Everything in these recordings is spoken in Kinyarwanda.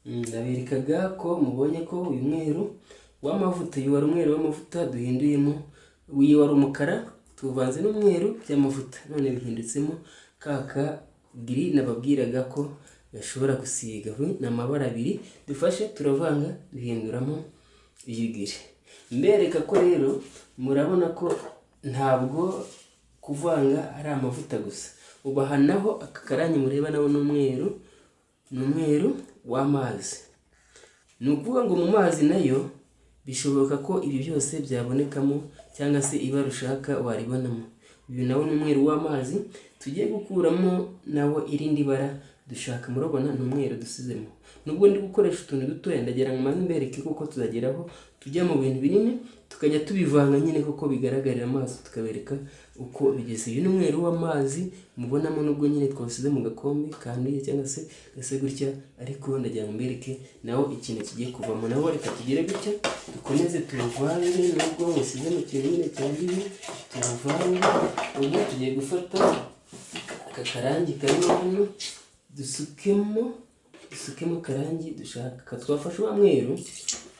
Ndaberekaga ko mubonye ko uyu mweru w'amavuta, uyu wari umweru w'amavuta duhinduyemo, uyu wari umukara tuvanze n'umweru by'amavuta, none bihindutsemo kaka giri nababwiraga ko gashobora gusiga. Ni amabara abiri dufashe turavanga duhinduramo iyi giri. Mbereka ko rero murabona ko ntabwo kuvanga ari amavuta gusa, ubaha naho aka karangi mureba nabo n'umweru, ni umweru w'amazi. Ni ukuvuga ngo mu mazi nayo bishoboka ko ibi byose byabonekamo cyangwa se ibara ushaka waribonamo. Uyu nawo ni umweru w'amazi tugiye gukuramo nawo irindi bara dushaka. Murabona ni umweru dusizemo. Nubwo ndi gukoresha utuntu dutoya ndagira ngo maze mbereke kuko tuzageraho tujya mu bintu binini tukajya tubivanga nyine kuko bigaragarira amaso, tukabereka uko bigeze. Uyu ni umweru w'amazi mubonamo, nubwo nyine twasize mu gakombe kanduye cyangwa se gase gutya, ariko ndagira ngo mbereke nawo ikintu kigiye kuvamo. Nawo reka tugire gutya dukomeze turuvange, nubwo musize mu kintu nyine cyanduye turuvange. Ubu tugiye gufata aka karangi karimo hano dusukemo karangi dushaka. Twafashe wa mweru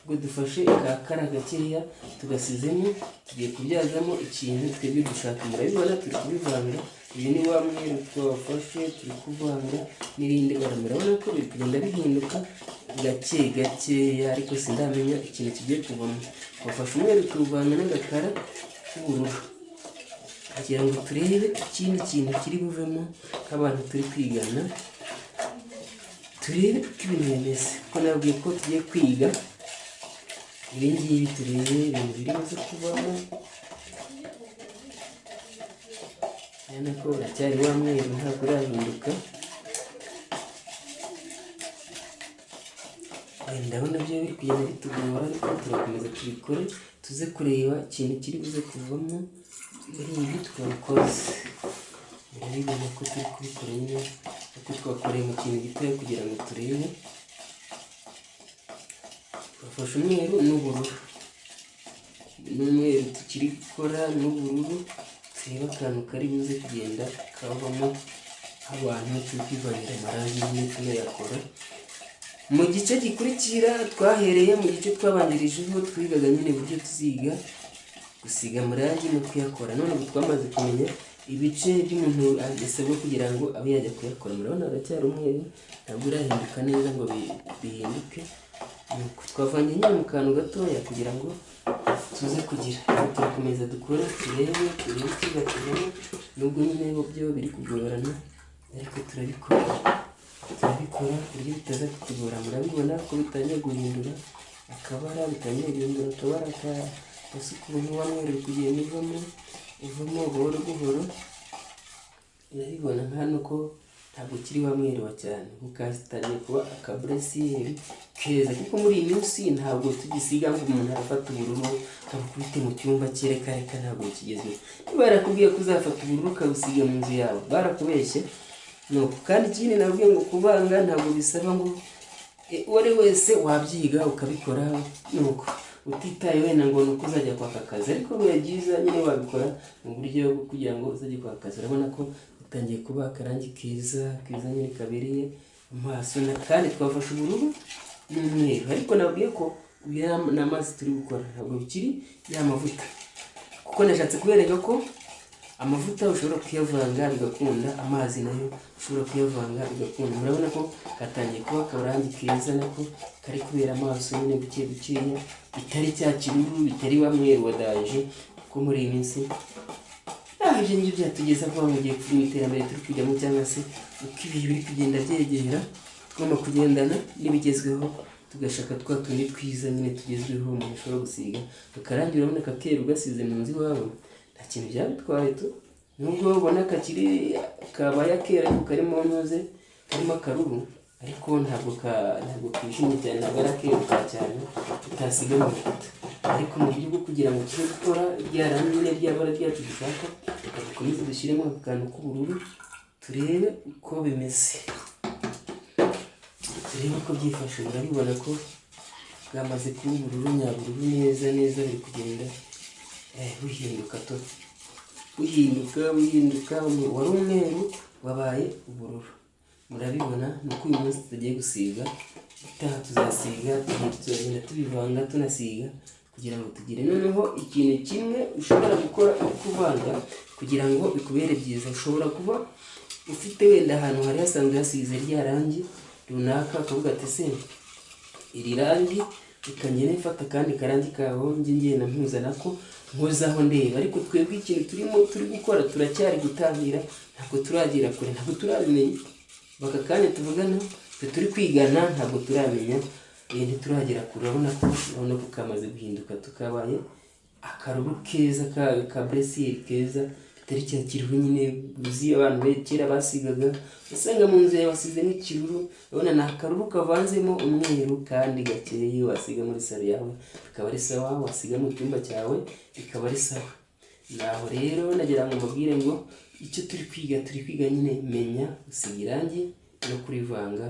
ubwo dufashe kara gakeya tugasizemo, tugiye kubyazamo ikintu twebwe dushaka. Murabibona turi kubivanga. Uyu ni wa mweru twafashe turi kuvanga n'irindi bara. Murabona ko biri kugenda bihinduka gake gakeya, ariko sindamenya ikintu kigiye kuvamo. Twafashe umweru tuwuvanga n'agakara k'ubururu kugira ngo turebe ikindi kintu kiri buvemo nk'abantu turi kwigana, turebe uko ibintu bimeze. Kuko nabwiye ko tugiye kwiga ibi ngibi, turebe ibintu biri buze kuvamo. Urabona ko uracyari wa mweru ntabwo urahinduka. Ndabona byo biri kugenda bitugora, ariko turakomeza tubikore tuze kureba ikintu kiri buze kuvamo muri ibi twakoze. Murabibona ko turi kubikora nyine kuko twakoreye mu kintu gitoya kugira ngo turebe. Twafashe umweru n'ubururu, n'umweru tukiri gukora n'ubururu, turebe akantu kari buze kugenda kavamo abantu turi kwivangira amarangi nyine tunayakora. Mu gice gikurikira twahereye mu gice twabanjirijeho, twigaga nyine uburyo tuziga gusiga amarangi no kuyakora. None ubu twamaze kumenya ibice by'umuntu asabwa kugira ngo abe yajya kuyakora. Murabona aracyari umweru ntabwo urahinduka neza ngo bihinduke. Twavanye nyine mu kantu gatoya kugira ngo tuze kugira. Turakomeza dukora turebe ikiza kuvamo, nubwo nyine byo biri kugorana, ariko turabikora ku buryo bitaza kutugora. Murabibona ko bitangiye guhindura akabara, bitangiye guhindura akabara gasuka ukuntu wa mweru uri kugenda uvamo buhoro buhoro. Urabibona hano ko ntabwo kiri wa mweru wa cyane, bukatangiye kuba akaburesiyeri keza. Kuko muri iyi minsi ntabwo tugisiga ngo umuntu arafata ubururu akabukubite mu cyumba cye, reka ntabwo kigezweho. Niba barakubwiye ko uzafata ubururu ukabusiga mu nzu yawe barakubeshye. Nuko kandi ikindi nabwiye ngo kuvanga ntabwo bisaba ngo uwo ari wese wabyiga ukabikora, nuko utitaye wenda ngo nuko uzajya kwaka akazi, ariko biba byiza nyine wabikora mu buryo bwo kugira ngo uzajye kwaka akazi. Urabona ko utangiye kuba akarangi keza nyine kabereye amaso, kandi twafashe ubururu n'umweru, ariko nabwiye ko ni amazi turi gukora, ntabwo bikiri ya mavuta. Kuko nashatse kubereka ko amavuta ushobora kuyavanga bigakunda, amazi nayo ushobora kuyavanga bigakunda. Murabona ko katangiye kuba akarangi keza nako kari kubera amaso nyine buke bukeya, bitari cya kiruru, bitari wa mweru wa daje. Kuko muri iyi minsi ibyo ngibyo byatugeza vuba mu gihe mu iterambere turi kujyamo, cyangwa se uko ibihe biri kugenda byegera, tugomba kugendana n'ibigezweho, tugashaka twa tundi twiza nyine tugezweho umuntu ashobora gusiga. Akarangi urabona kakeru gasize mu nzu iwawe nta kintu byabitwaye tu, nubwo ubona kakiri kabaye akera ariko karimo ntuze, karimo akaruru, ariko ntabwo kijimye cyane, ntabwo ari akeru cyane utasiga mu mavuta. Ariko mu buryo bwo kugira ngo tube gukora rya rangi nyine ry'abara ryacu dushaka, reka dukomeze dushyiremo akantu k'ubururu turebe uko bimeze, turebe uko byifashe. Murabibona ko bwamaze kuba ubururu nyabururu neza biri kugenda buhinduka buhinduka, wari umweru wabaye ubururu. Murabibona nuko uyu munsi tugiye gusiga ubutaha tuzasiga tuzagenda tubivanga tunasiga kugira ngo tugire. Noneho ikintu kimwe ushobora gukora kuvanga kugira ngo bikubere byiza, ushobora kuba ufite wenda ahantu hari hasanzwe hasize rya rangi runaka, akavuga ati se iri rangi ikangene mfata kandi karangi kaho ngengena mpuza nako nkozaho ndeba. Ariko twebwe ikintu turi gukora turacyari gutangira, ntabwo turagira kure, ntabwo turabimenya. Baka kanya tuvugana turi kwigana, ntabwo turamenya ntituragera kure. Urabona ko kamaze guhinduka, tukabaye akaruhu keza ka bresiyeri keza, bitari cya kiruru nyine uzi abantu kera basigaga usanga mu nzu yawe wasize nk'ikiruru. Urabona ni akaruru kavanzemo umweru kandi gakeye, wasiga muri salo yawe bikaba ari sawa, wasiga mu cyumba cyawe bikaba ari sawa. Naho rero nagira ngo mbabwire ngo icyo turi kwiga nyine menya gusiga irangi no kurivanga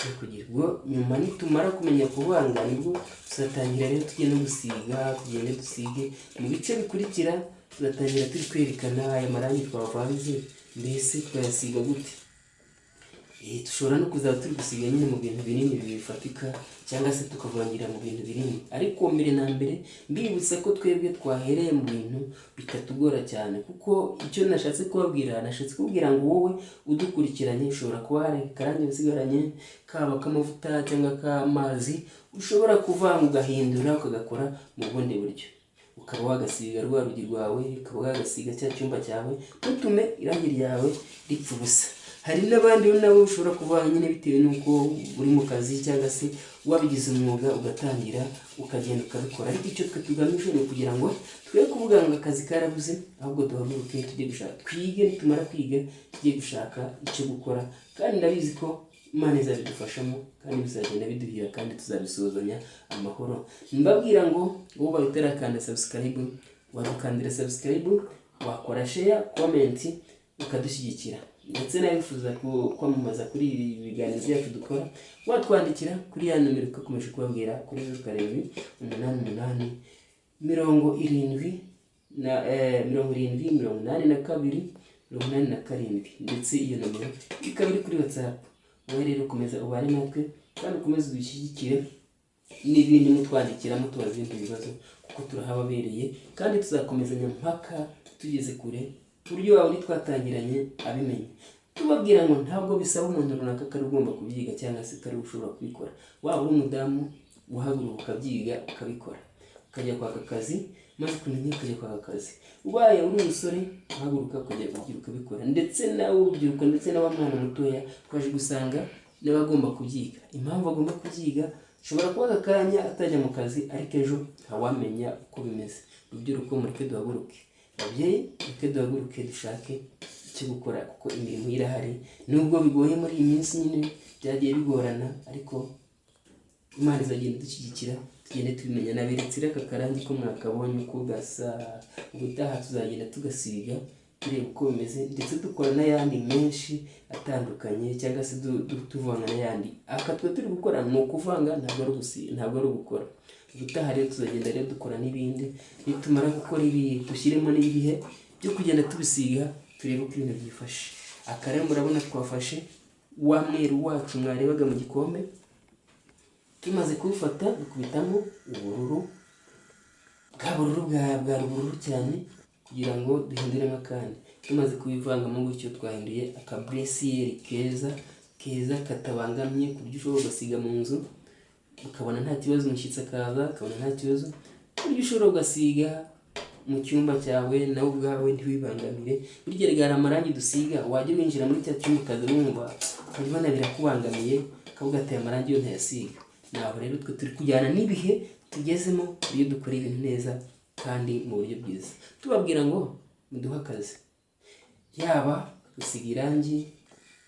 no kugira ngo nyuma nitumara kumenya kuvanga nibwo tuzatangira rero tugenda gusiga, tugende dusige mu bice bikurikira. Tuzatangira turi kwerekana aya marangi twavanze mbese twayasiga gute. Dushobora no kuzaba turi gusiga nyine mu bintu binini bifatika cyangwa se tukavangira mu bintu binini. Ariko mbere na mbere mbibutsa ko twebwe twahereye mu bintu bitatugora cyane, kuko icyo nashatse kubabwira ngo wowe udukurikiranye ushobora kuba hari karangi usigaranye, kaba k'amavuta cyangwa k'amazi, ushobora kuvanga ugahindura ukagakora mu bundi buryo. Ukaba wagasiga rwa rugi rwawe, ukaba wagasiga cya cyumba cyawe, ntutume irangi ryawe ripfa ubusa. Hari n'abandi nabo ushobora kuvanga nyine bitewe n'uko uri mu kazi cyangwa se wabigize umwuga ugatangira ukagenda ukabikora. Ariko icyo twe tugamije ni ukugira ngo twe kuvuga ngo akazi karabuze, ahubwo duhaguruke tujye gushaka, twige, nitumara kwiga tujye gushaka icyo gukora. Kandi ndabizi ko Imana izabidufashamo kandi bizagenda biduhira kandi tuzabisuzanya amahoro. Mbabwira ngo wowe utarakanda subscribe, wadukandira subscribe, wakora share, comment, ukadushyigikira. Ndetse nawe wifuza kwamamaza kuri ibi biganiro byacu dukora, watwandikira kuri ya nomero twakomeje kubabwira kuri 0788 7082 ndetse iyo nomero ikaba iri kuri WhatsApp. Wowe rero ukomeza ubare natwe kandi ukomeze udushyigikire n'ibindi mutwandikira mutubaza ibindi bibazo, kuko turahababereye kandi tuzakomezanya mpaka tugeze kure ku buryo wawe twatangiranye abimenye. Tubabwira ngo ntabwo bisaba umuntu runaka kari ugomba kubyiga cyangwa se kari ushobora kubikora. Waba uri umudamu uhaguruka ukabyiga ukabikora, ukajya kwaka akazi, maze kumenya ukajya kwaka akazi. Ubaye uri umusore uhaguruka ukajya kubyiga ukabikora. Ndetse nawe urubyiruko ndetse n'abamwana mutoya twaje gusanga n'abagomba kubyiga. Impamvu agomba kubyiga ushobora kuba akanya atajya mu kazi, ariko ejo ntawamenya uko bimeze. Urubyiruko mureke duhaguruke, ababyeyi mureke duhaguruke dushake icyo gukora, kuko imirimo irahari. Nubwo bigoye muri iyi minsi nyine byagiye bigorana, ariko Imana izagenda idushyigikira tugende tubimenya. Naberetse aka karangi ko mwakabonye uko gasa, ubutaha tuzagenda tugasiga tureba uko bimeze, ndetse dukora n'ayandi menshi atandukanye cyangwa se tuvanga n'ayandi. Aka twe turi gukora ni ukuvanga, ntabwo ari ugukora. Ubutaha rero tuzagenda rero dukora n'ibindi, nitumara gukora ibi dushyiremo n'ibihe byo kugenda tubisiga, turebe uko ibintu byifashe. Aka rero murabona twafashe wa mweru wacu mwarebaga mu gikombe, tumaze kuwufata dukubitamo ubururu, bwa bururu bwa rubururu cyane, kugira ngo duhinduremo akandi. Tumaze kubivangamo gutyo twahinduye akaburesiyeri keza katabangamye, ku buryo ushobora ugasiga mu nzu ukabona nta kibazo, umushyitsi akaza akabona nta kibazo, ku buryo ushobora ugasiga mu cyumba cyawe nawe ubwawe ntiwibangamire. Burya hari amarangi dusiga, wajya winjira muri cya cyumba ukaza wumva ukabona birakubangamiye, ukavuga ati aya marangi yo ntayasiga. Naho rero twe turi kujyana n'ibihe tugezemo, iyo dukora ibintu neza kandi mu buryo bwiza. Tubabwira ngo muduhe akazi, yaba gusiga irangi,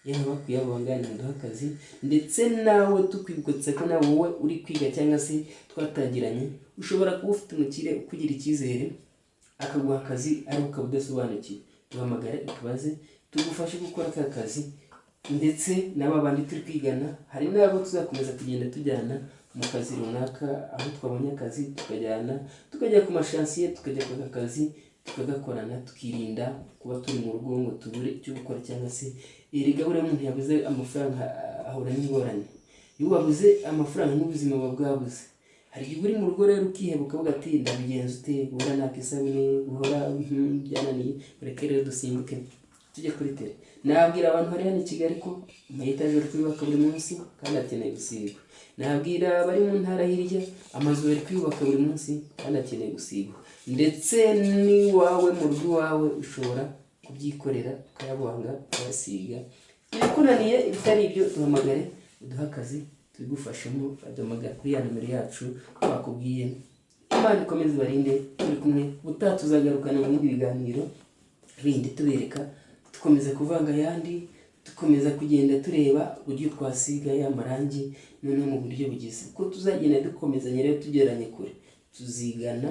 yaba kuyavanga, muduhe akazi. Ndetse nawe tukwibutsa ko nawe wowe uri kwiga cyangwa se twatangiranye, ushobora kuba ufite umukire ukugira icyizere akaguha akazi ariko ukaba udasobanukiwe. Duhamagare utubaze tugufashe gukora aka kazi. Ndetse n'aba bandi turi kwigana, hari n'abo tuzakomeza kugenda tujyana mu kazi runaka, aho twabonye akazi tukajya ku mashansiye, tukajya kwaka akazi tukagakorana, tukirinda kuba turi mu rugo ngo tubure icyo gukora, cyangwa se erega buriya umuntu yabuze amafaranga ahura n'ingorane. iyo wabuze amafaranga n'ubuzima buba bwabuze. Hari igihe uri mu rugo rero ukiheba ukavuga ati ndabigenza ute, guhora naka isabune, guhora byananiye. Mureke rero dusimbuke tujye kuri tele. Nabwira abantu bari hano i Kigali ko amayetajeri twubaka buri munsi kandi akeneye gusigwa. Nabwira abari mu ntara hirya amazu bari kwiyubaka buri munsi kandi akeneye gusigwa. Ndetse n'iwawe mu rugo iwawe ushobora kubyikorera ukayabanga ukayasiga. Ibikunaniye ibitari ibyo duhamagare uduha akazi tubigufashamo. Uduhamagara kuri ya nomero yacu twakubwiye. Imana ikomeze ibarinde, turi kumwe. Ubutaha tuzagarukana mu bindi biganiro bindi tubereka, dukomeza kuvanga ayandi, dukomeza kugenda tureba uburyo twasiga ya marangi noneho mu buryo bugize. Uko tuzagenda dukomezanya rero tugeranye kure, tuzigana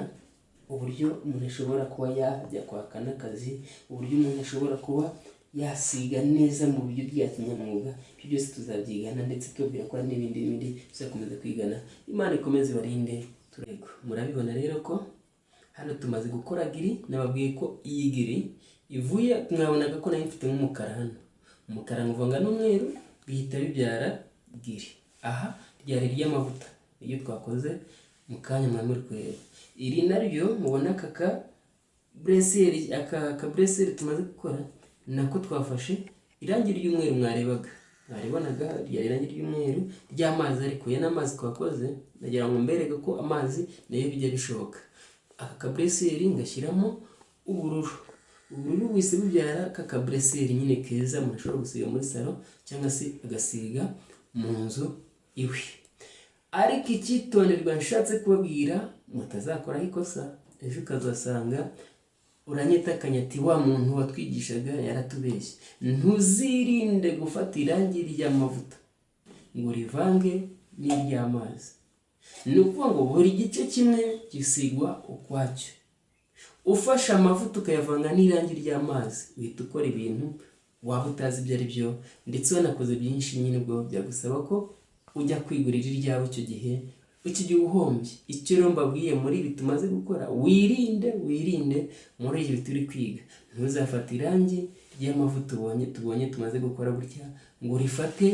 uburyo umuntu ashobora kuba yajya kwaka n'akazi, uburyo umuntu ashobora kuba yasiga neza mu buryo bwa kinyamwuga. Ibyo byose tuzabyigana ndetse tubwira ko hari n'ibindi tuzakomeza kwigana. Imana ikomeze ibarinde. Turego murabibona rero ko hano tumaze gukora giri. Nababwiye ko iyi giri ivuye, mwabonaga ko nayo mfite nk'umukara hano. Umukara nkuvanga n'umweru bihita bibyara giri. Aha ryari ry'amavuta iyo twakoze mu kanya mwamuri kureba. Iri naryo mubona aka breseri tumaze gukora nako twafashe irangi ry'umweru mwaribonaga ryari irangi ry'umweru ry'amazi, ariko ya n'amazi twakoze nagira ngo mbereke ko amazi nayo bijya bishoboka. Aka breseri ngashyiramo ubururu wese bibyara aka breseri nyine keza umuntu ashobora gusiga muri salo cyangwa se agasiga mu nzu iwe. Ariko icyitonderwa nshatse kubabwira mutazakoraho ikosa, ejo ukazasanga uranyitakanya ati wa muntu watwigishaga yaratubeshye. Ntuzirinde gufata irangi ry'amavuta ngo rivange n'iry'amazi. Ni ukuvuga ngo buri gice kimwe gisigwa ukwacyo. Ufashe amavuta ukayavanga n'irangi ry'amazi uhita ukora ibintu waba utazi ibyo ari byo, ndetse wanakoze byinshi nyine ubwo byagusaba ko ujya kwigurira iryawe. Icyo gihe ukigiye uhombye. Icyo rero mbabwiye muri ibi tumaze gukora, wirinde muri ibi turi kwiga. Ntuzafate irangi ry'amavuta tubonye tumaze gukora gutya ngo urifate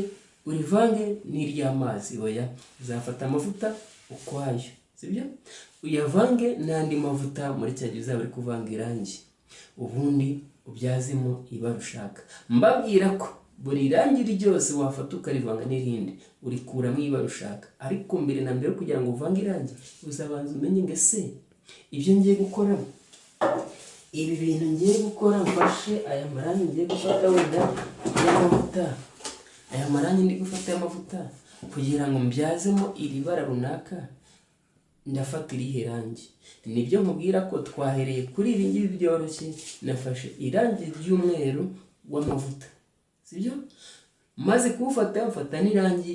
urivange n'iry'amazi. Oya, uzafata amavuta ukwayo, sibyo? Uyavange n'andi mavuta muri cya gihe uzaba uri kuvanga irangi, ubundi ubyazemo ibara ushaka. Mbabwira ko buri rangi ryose wafata ukarivanga n'irindi urikuramo ibara ushaka. Ariko mbere na mbere kugira ngo uvange irangi uzabanza umenye ngo ese ibyo ngiye gukora, ibi bintu ngiye gukora, mfashe aya marangi ngiye gufata wenda y'amavuta, aya marangi ndi gufata y'amavuta kugira ngo mbyazemo iri bara runaka, ndafata irihe rangi? Nibyo nkubwira ko twahereye kuri ibi ngibi byoroshye. Nafashe irangi ry'umweru w'amavuta, sibyo? Maze kuwufata mfata n'irangi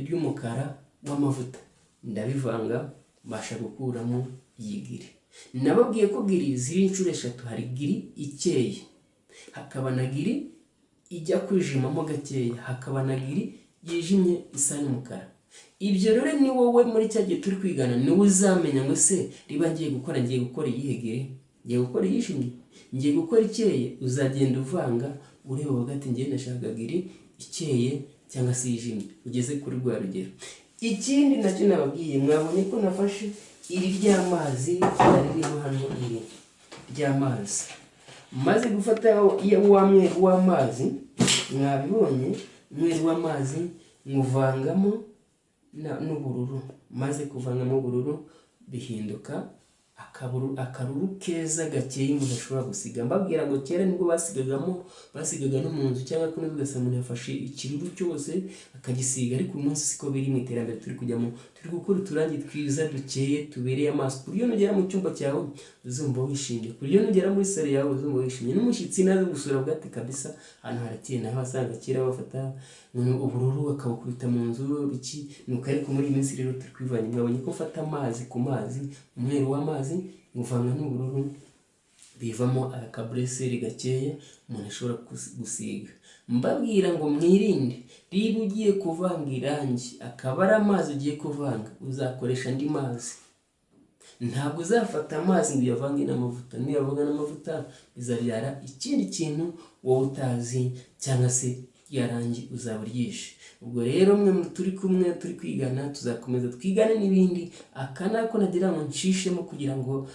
ry'umukara w'amavuta, ndabivanga mbasha gukuramo iyi giri. Nababwiye ko giri ziri inshuro eshatu. Hari giri ikeye, hakaba na giri ijya kwijimamo gakeya, hakaba na giri yijimye isa n'umukara. Ibyo rero ni wowe muri cya gihe turi kwigana niwe uzamenya ngo se riba ngiye gukora iyihe giri, ngiye gukora iyijimye, ngiye gukora ikeye. Uzagenda uvanga ureba hagati, ngiye ndashaka giri ikeye cyangwa se yijimye, ugeze kuri rwa rugero. Ikindi nacyo nababwiye, mwabonye ko nafashe iri ry'amazi ririmo hano, iri ry'amazi maze gufata wa mweru w'amazi, mwabibonye umweru w'amazi nkuvangamo n'ubururu. Maze kuvangamo ubururu bihinduka akaruru keza gakeye umuntu ashobora gusiga. Mbabwira ngo kera nibwo basigaga no mu nzu cyangwa kuno ugasanga umuntu yafashe ikiruru cyose akagisiga. Ariko uyu munsi siko biri mu iterambere turi kujyamo. Turi gukora uturangi twiza dukeye tubereye amaso, ku buryo nugera mu cyumba cyawe uzumva wishimye, ku buryo nugera muri sale yawe uzumva wishimye. N'umushyitsi naze gusura bwate kabisa ahantu harakeye. Naho wasanga kera bafata ubururu bakabukubita mu nzu biki nuko. Ariko muri iyi minsi rero turi kwivanye. Mwabonye ko mfata amazi ku mazi, umweru w'amazi nguvanga n'ubururu, bivamo akabureseri gakeya umuntu ashobora gusiga. Mbabwira ngo mwirinde, niba ugiye kuvanga irangi akaba ari amazi ugiye kuvanga, uzakoresha andi mazi. Ntabwo uzafata amazi ngo uyavange n'amavuta. Nuyavanga n'amavuta bizabyara ikindi kintu wowe utazi cyangwa se rya rangi uzaba uryishe. Ubwo rero mwe turi kumwe turi kwigana, tuzakomeza twigane n'ibindi. Aka nako nagira ngo nshishemo kugira ngo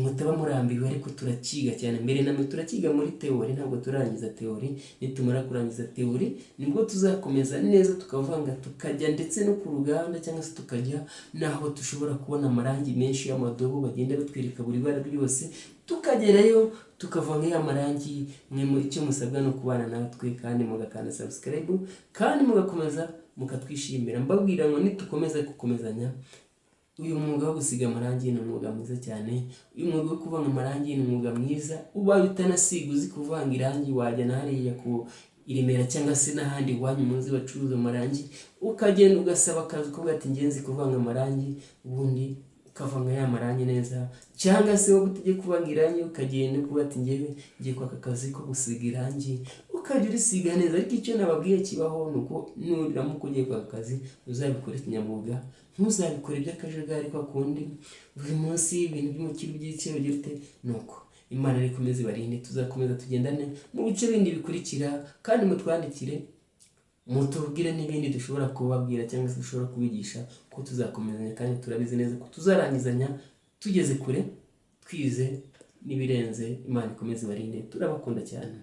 mutaba murambiwe, ariko turakiga cyane. Mbere namwe turakiga muri teori, ntabwo turangiza teori. Nitumara kurangiza teori nibwo tuzakomeza neza tukavanga, tukajya ndetse no ku ruganda, cyangwa se tukajya naho dushobora kubona amarangi menshi y'amadobo bagenda batwereka buri bara ryose, tukagerayo tukavanga ya marangi. Mwe muri cyo musabwa no kubana natwe, kandi mugakanda subscribe, kandi mugakomeza mukatwishimira. Mbabwira ngo nitukomeza gukomezanya, uyu mwuga wo gusiga amarangi ni umwuga mwiza cyane. Uyu mwuga wo kuvanga amarangi ni umwuga mwiza. Ubaye utanasiga uzi kuvanga irangi, wajya na hariya ku Iremera cyangwa se n'ahandi iwanyu muzi bacuruza amarangi, ukagenda ugasaba akazi ukavuga ati ngenzi kuvanga amarangi, ubundi ukavanga ya marangi neza. Cyangwa se wowe utajya kuvanga irangi, ukagenda ukavuga ati ngewe ngiye kwaka akazi ko gusiga irangi, ukajya urisiga neza. Ariko icyo nababwiye kibaho ni uko nuramuka ugiye kwaka akazi uzabikore kinyamwuga, ntuzabikore by'akajagari kwa kundi buri munsi ibintu by'umukiro by'icyo gite. Nuko Imana ikomeze ibarinde, tuzakomeza tugendane mu bice bindi bikurikira, kandi mutwandikire mutubwire n'ibindi dushobora kubabwira cyangwa se dushobora kubigisha, ko tuzakomezanya kandi turabizi neza ko tuzarangizanya tugeze kure twize n'ibirenze. Imana ikomeze ibarinde, turabakunda cyane.